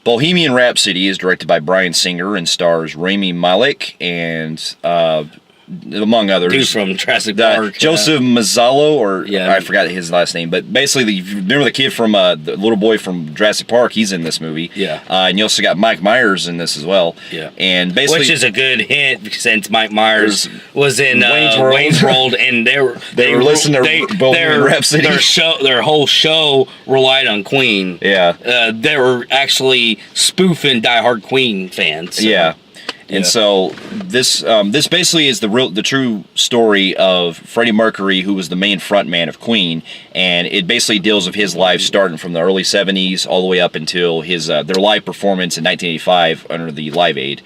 Bohemian Rhapsody is directed by Bryan Singer and stars Rami Malek and among others. Dude from Jurassic Park. Joseph Mazzallo, or I forgot his last name, but basically, if you remember the kid from the little boy from Jurassic Park, he's in this movie. Yeah. And you also got Mike Myers in this as well. Yeah. And basically, which is a good hint since Mike Myers was in Wayne's World, and they were listening to Bohemian Rhapsody. Their whole show relied on Queen. Yeah. They were actually spoofing diehard Queen fans. So. Yeah. And so this basically is the true story of Freddie Mercury, who was the main frontman of Queen, and it basically deals with his life starting from the early '70s all the way up until his their live performance in 1985 under the Live Aid,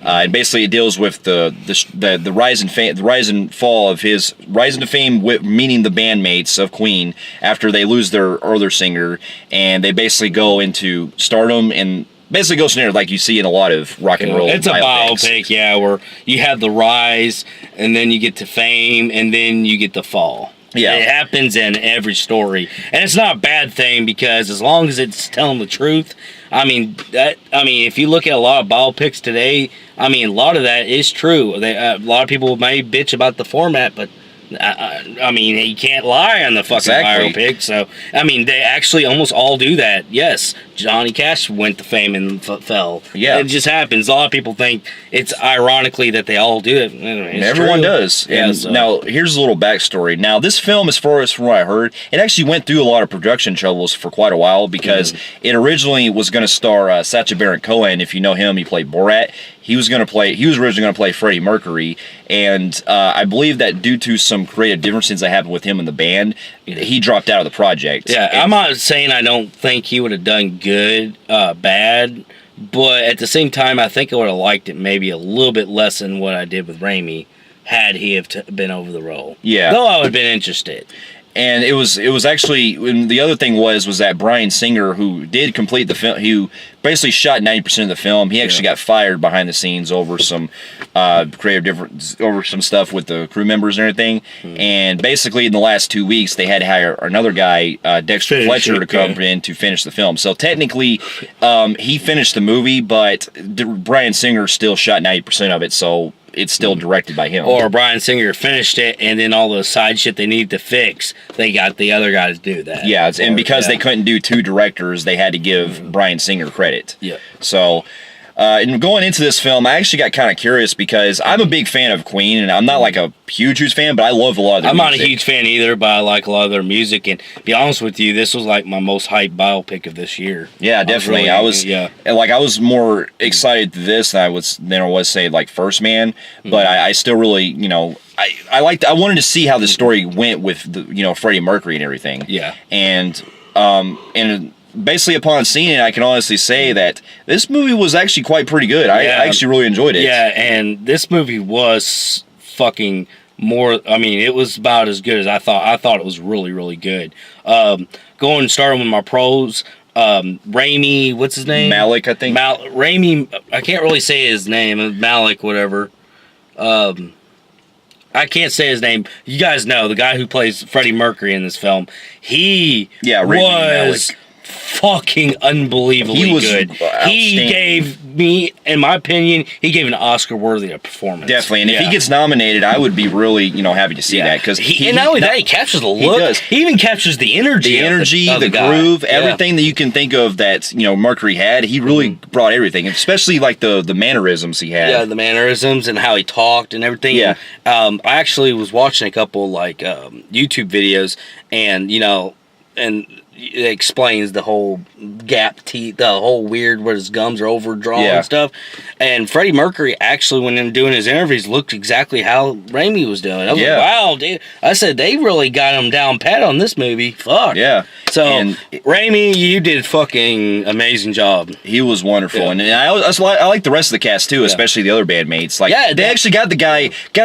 and basically it deals with the rise and fall of his rise into fame, meaning the bandmates of Queen after they lose their other singer, and they basically go into stardom and. Basically goes from there like you see in a lot of rock and roll. It's a biopic, where you have the rise, and then you get to fame, and then you get the fall. Yeah. It happens in every story. And it's not a bad thing, because as long as it's telling the truth, if you look at a lot of biopics today, a lot of that is true. A lot of people may bitch about the format, but you can't lie on the fucking biopic. So, they actually almost all do that. Yes, Johnny Cash went to fame and fell. Yeah. It just happens. A lot of people think it's ironically that they all do it. Everyone does. And now, here's a little backstory. Now, this film, as far as from what I heard, it actually went through a lot of production troubles for quite a while, because it originally was going to star Sacha Baron Cohen. If you know him, he played Borat. He was originally going to play Freddie Mercury, and I believe that due to some creative differences that happened with him in the band, he dropped out of the project. Yeah, I'm not saying I don't think he would have done bad, but at the same time, I think I would have liked it maybe a little bit less than what I did with Raimi, had he have been over the role. Yeah. Though I would have been interested. And it was actually, and the other thing was that Bryan Singer, who did complete the film, who basically shot 90% of the film, he actually got fired behind the scenes over some over some stuff with the crew members and everything. And basically, in the last 2 weeks, they had to hire another guy, Dexter Fletcher, to come in to finish the film. So technically, he finished the movie, but Bryan Singer still shot 90% of it. So it's still directed by him. Or Bryan Singer finished it, and then all the side shit they needed to fix, they got the other guys to do that. Yeah, and because they couldn't do two directors, they had to give Bryan Singer credit. Yeah. So, and going into this film, I actually got kind of curious, because I'm a big fan of Queen, and I'm not like a huge fan, but I love a lot of their music. I'm not a huge fan either, but I like a lot of their music, and to be honest with you, this was like my most hyped biopic of this year. Yeah, definitely. I was more excited to this than I was say like First Man, but I still really, I wanted to see how the story went with the, Freddie Mercury and everything. Yeah. And basically, upon seeing it, I can honestly say that this movie was actually quite pretty good. I actually really enjoyed it. Yeah, and this movie was fucking it was about as good as I thought. I thought it was really, really good. Starting with my pros, Rami, what's his name? Malek, I think. Rami, I can't really say his name. Malek, whatever. I can't say his name. You guys know the guy who plays Freddie Mercury in this film. He was fucking unbelievably good. He gave me, in my opinion, an Oscar-worthy performance. Definitely, and if he gets nominated, I would be really, happy to see that, because and not only that, he captures the look. He even captures the energy, the groove, everything that you can think of that Mercury had. He really brought everything, especially like the mannerisms he had. Yeah, the mannerisms and how he talked and everything. Yeah, I actually was watching a couple YouTube videos, and it explains the whole gap teeth, the whole weird where his gums are overdrawn and stuff. And Freddie Mercury actually, when in doing his interviews, looked exactly how Raimi was doing. I was like, wow, dude. I said, they really got him down pat on this movie. Fuck. Yeah. So, Raimi, you did a fucking amazing job. He was wonderful. Yeah. And I like the rest of the cast, too, especially the other bandmates. Like, they actually got a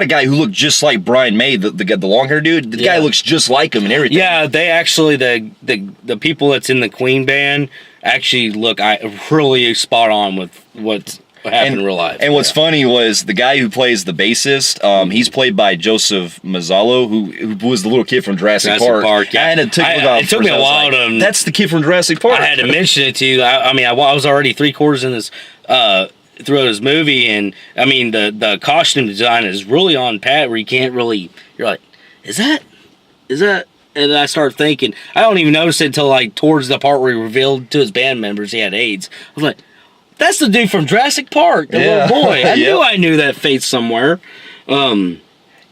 guy who looked just like Brian May, the long-haired dude. The guy looks just like him and everything. Yeah, they actually, the people that's in the Queen band actually look really spot on with what happened in real life. And what's funny was the guy who plays the bassist, he's played by Joseph Mazzallo, who was the little kid from Jurassic Park. Yeah. It took me a while to... That's the kid from Jurassic Park. I had to mention it to you. I mean, I was already 3/4 in this... throughout his movie, and I mean the costume design is really on pat where you can't really, you're like, is that and I start thinking, I don't even notice it until like towards the part where he revealed to his band members he had AIDS. I was like, that's the dude from Jurassic Park, the little boy. I knew that face somewhere. And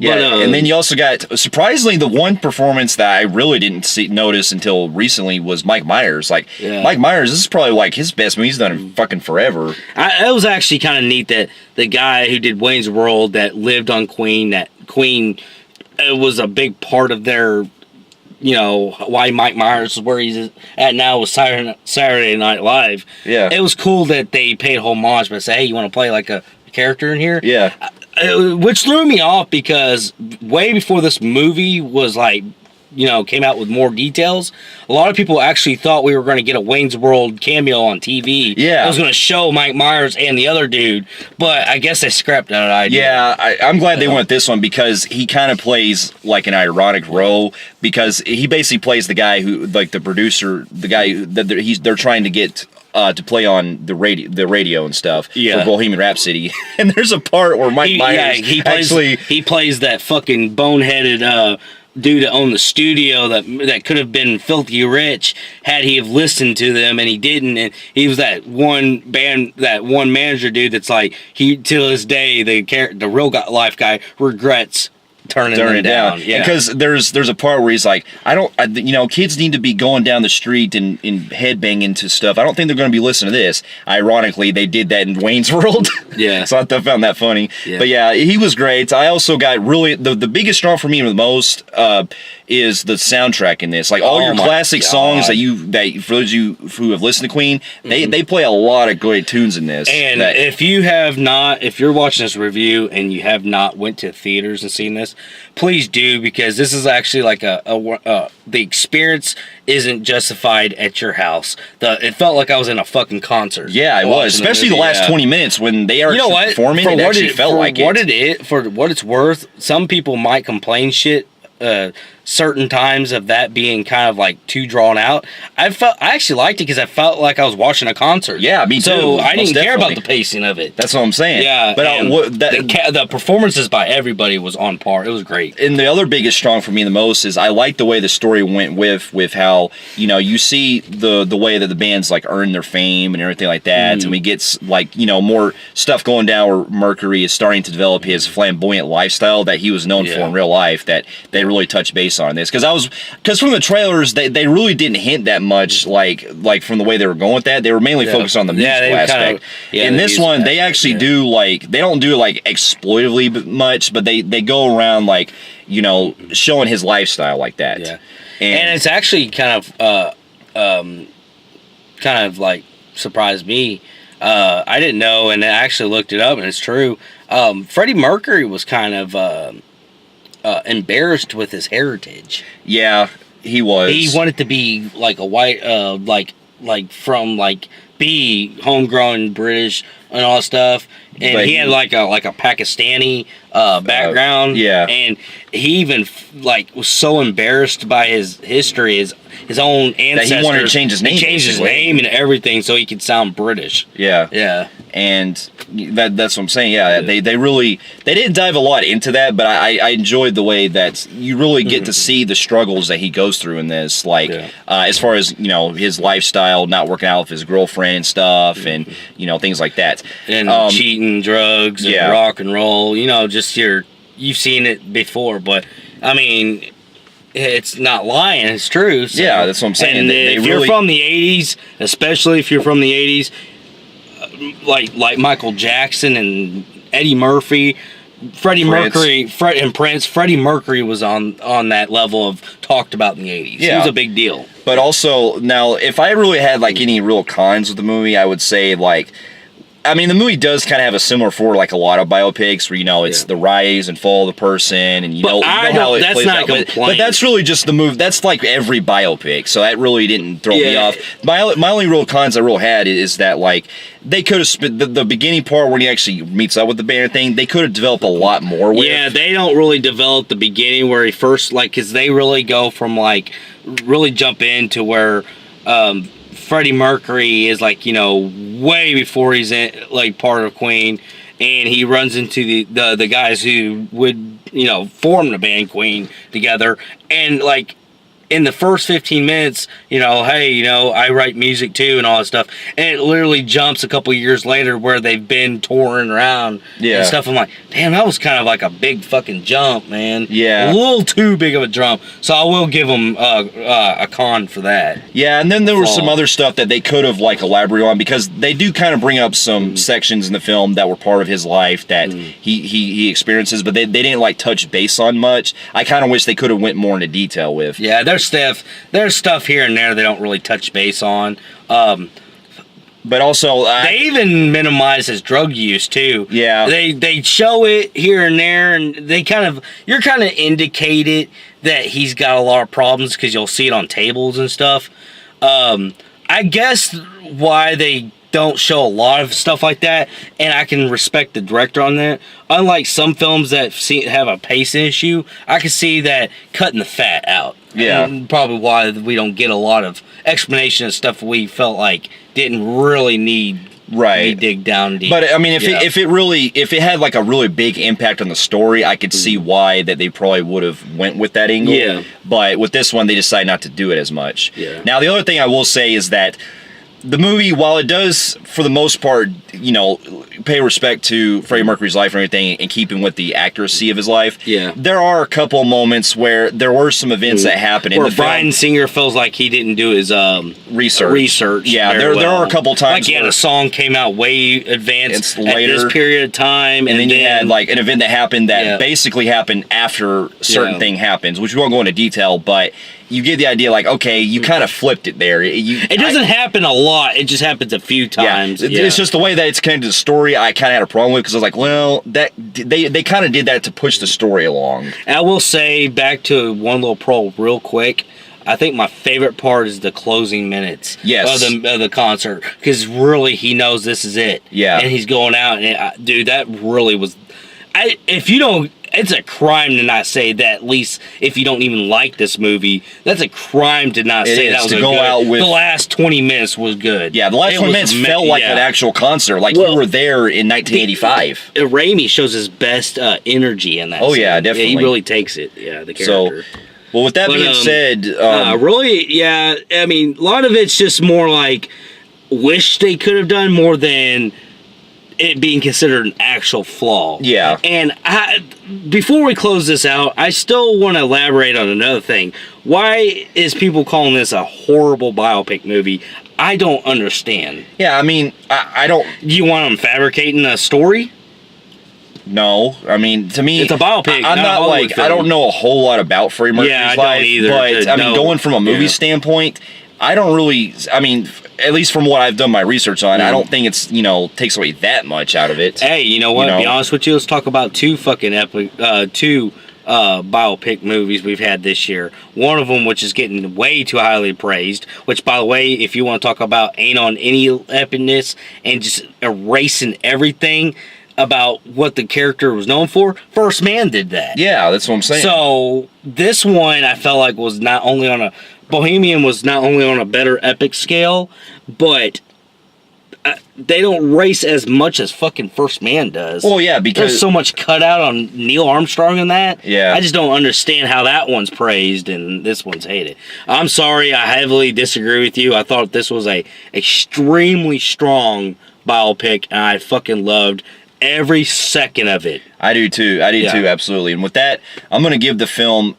then you also got, surprisingly, the one performance that I really didn't notice until recently was Mike Myers. Mike Myers, this is probably like his best movie he's done in fucking forever. It was actually kind of neat that the guy who did Wayne's World, that lived on Queen, it was a big part of their, why Mike Myers is where he's at now with Saturday Night Live. Yeah. It was cool that they paid homage by saying, hey, you want to play like a character in here? Yeah. Which threw me off because way before this movie was came out with more details, a lot of people actually thought we were going to get a Wayne's World cameo on TV. Yeah. It was going to show Mike Myers and the other dude, but I guess they scrapped that idea. Yeah, I'm glad they went this one because he kind of plays like an ironic role because he basically plays the guy who, like the producer, the guy that they're trying to get to play on the radio and stuff for Bohemian Rhapsody. And there's a part where Mike Myers he plays that fucking boneheaded dude that owned the studio that could have been filthy rich had he have listened to them, and he didn't. And he was that one manager dude that's like, he till this day the real life guy regrets turning it down. Yeah, because there's a part where he's like, kids need to be going down the street and headbanging to stuff. I don't think they're going to be listening to this. Ironically, they did that in Wayne's World. Yeah, so I found that funny. Yeah. But yeah, he was great. I also got really the biggest draw for me the most is the soundtrack in this. Like all your classic songs that for those of you who have listened to Queen, they play a lot of great tunes in this. And if you're watching this review and you have not went to theaters and seen this, please do, because this is actually like the experience isn't justified at your house. It felt like I was in a fucking concert. Yeah, it was, especially the last 20 minutes when they are performing. It actually felt like it. For what it's worth, some people might complain shit certain times of that being kind of like too drawn out. I actually liked it because I felt like I was watching a concert. Yeah, me too. So I didn't care about the pacing of it. That's what I'm saying. Yeah, but the performances by everybody was on par. It was great. And the other biggest strong for me the most is I like the way the story went with how you see the way that the band's like earned their fame and everything like that, and we get more stuff going down where Mercury is starting to develop his flamboyant lifestyle that he was known for in real life, that they really touched base on this because from the trailers they really didn't hint that much like from the way they were going with that. They were mainly focused on the musical aspect. In this one they actually do they don't do exploitively much, but they go around showing his lifestyle like that. Yeah. And it's actually kind of surprised me. I didn't know, and I actually looked it up, and it's true. Freddie Mercury was kind of embarrassed with his heritage. Yeah, he was. He wanted to be like a white, be homegrown British and all that stuff. And he had like a Pakistani background. Yeah, and he even was so embarrassed by his history, his own ancestors, that he wanted to change his name. He changed his name and everything so he could sound British. Yeah, yeah. And that's what I'm saying. Yeah, they didn't dive a lot into that, but I enjoyed the way that you really get to see the struggles that he goes through in this, as far as his lifestyle, not working out with his girlfriend and stuff, and things like that, and cheating, drugs, and rock and roll. You've seen it before, but I mean, it's not lying, it's true. So. Yeah, that's what I'm saying. And if you're from the 80s, especially if you're from the 80s, like Michael Jackson and Eddie Murphy, Freddie Mercury, and Prince, Freddie Mercury was on that level of talked about in the 80s. Yeah. He was a big deal. But also, now, if I really had any real cons with the movie, I would say I mean, the movie does kind of have a similar for like a lot of biopics where, you know, it's the rise and fall of the person and you know how it plays out. But that's really just the move. That's like every biopic. So that really didn't throw me off. My only real cons I really had is that like they could have spent the beginning part when he actually meets up with the band thing. They could have developed a lot more with. Yeah, they don't really develop the beginning where he first like because they really go from like really jump into where Freddie Mercury is like, you know, way before he's in like part of Queen, and he runs into the guys who would, you know, form the band Queen together, and like in the first 15 minutes, you know, hey, you know, I write music too and all that stuff. And it literally jumps a couple years later where they've been touring around and stuff. I'm like, damn, that was kind of like a big fucking jump, man. Yeah. A little too big of a jump. So I will give them a con for that. Yeah, and then there was some other stuff that they could have like elaborated on because they do kind of bring up some sections in the film that were part of his life that he experiences, but they didn't like touch base on much. I kind of wish they could have went more into detail with. Yeah, there's stuff here and there they don't really touch base on. But also, they even minimize his drug use too. Yeah, they show it here and there, and you're kind of indicated that he's got a lot of problems because you'll see it on tables and stuff. I guess why they don't show a lot of stuff like that, and I can respect the director on that. Unlike some films that have a pacing issue, I can see that cutting the fat out. Yeah. And probably why we don't get a lot of explanation of stuff we felt like didn't really need to dig down deep. But I mean, if it had like a really big impact on the story, I could see why that they probably would have went with that angle. Yeah. But with this one, they decided not to do it as much. Yeah. Now, the other thing I will say is that the movie, while it does, for the most part, you know, pay respect to Freddie Mercury's life and everything and keeping with the accuracy of his life, there are a couple of moments where there were some events that happened in the film. Brian Singer feels like he didn't do his research. Yeah, there are a couple times like he had a song came out way advanced later, at this period of time, and then you had like an event that happened that basically happened after certain thing happens, which we won't go into detail, but you get the idea, like, okay, you kind of flipped it there. It doesn't happen a lot. It just happens a few times. It's just the way that it's connected to the story. I kind of had a problem with because I was like, well, that they kind of did that to push the story along. I will say, back to one little pro real quick, I think my favorite part is the closing minutes of the concert, because really he knows this is it. Yeah, and he's going out, and dude, that really was. If you don't. It's a crime to not say that, at least if you don't even like this movie. That's a crime to not say that was a good. Out with, the last 20 minutes was good. Yeah, the last 20 minutes felt like an actual concert. Like you were there in 1985. Raimi shows his best energy in that scene. Yeah, definitely. Yeah, he really takes it, the character. Well, with that being said... really, yeah, I mean, a lot of it's just more like, wish they could have done more than... it being considered an actual flaw. Yeah. And before we close this out, I still want to elaborate on another thing. Why is people calling this a horrible biopic movie? I don't understand. Yeah, I mean, I don't... You want them fabricating a story? No, I mean, to me, it's a biopic. I'm not like, I don't know a whole lot about Freddie Mercury's life. I don't either. But, I mean, going from a movie standpoint... I don't really, I mean, at least from what I've done my research on, I don't think it's, takes away that much out of it. Hey, you know what? To be honest with you, let's talk about two biopic movies we've had this year. One of them, which is getting way too highly praised, which, by the way, if you want to talk about ain't on any epicness and just erasing everything about what the character was known for, First Man did that. Yeah, that's what I'm saying. So, this one, I felt like was not only on a... Bohemian was not only on a better epic scale, but they don't race as much as fucking First Man does. Well, yeah, because... there's so much cut out on Neil Armstrong in that. Yeah. I just don't understand how that one's praised and this one's hated. I'm sorry, I heavily disagree with you. I thought this was a extremely strong biopic, and I fucking loved every second of it. I do too. Absolutely. And with that, I'm going to give the film,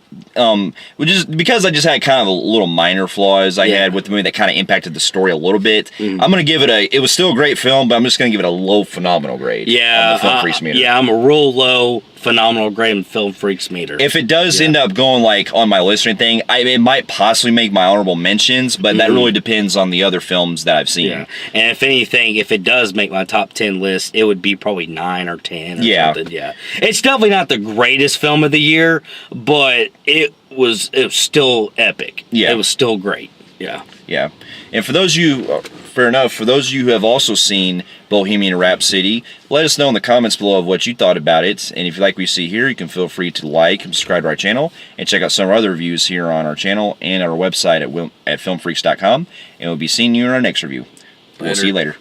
which is because I just had kind of a little minor flaws I had with the movie that kind of impacted the story a little bit. I'm going to give it it was still a great film, but I'm just going to give it a low phenomenal grade. Yeah. On the Film Freaks meter. Yeah, I'm a real low phenomenal grade in Film Freaks meter. If it does end up going like on my list or anything, it might possibly make my honorable mentions, but that really depends on the other films that I've seen. Yeah. And if anything, if it does make my top 10 list, it would be probably 9 or 10 or something. Yeah. It's definitely not the greatest film of the year, but it was still epic. Yeah. It was still great. Yeah. Yeah. And for those of you, fair enough, for those of you who have also seen Bohemian Rhapsody, let us know in the comments below of what you thought about it. And if you like what you see here, you can feel free to like and subscribe to our channel and check out some of our other reviews here on our channel and our website at filmfreaks.com. And we'll be seeing you in our next review. We'll see you later.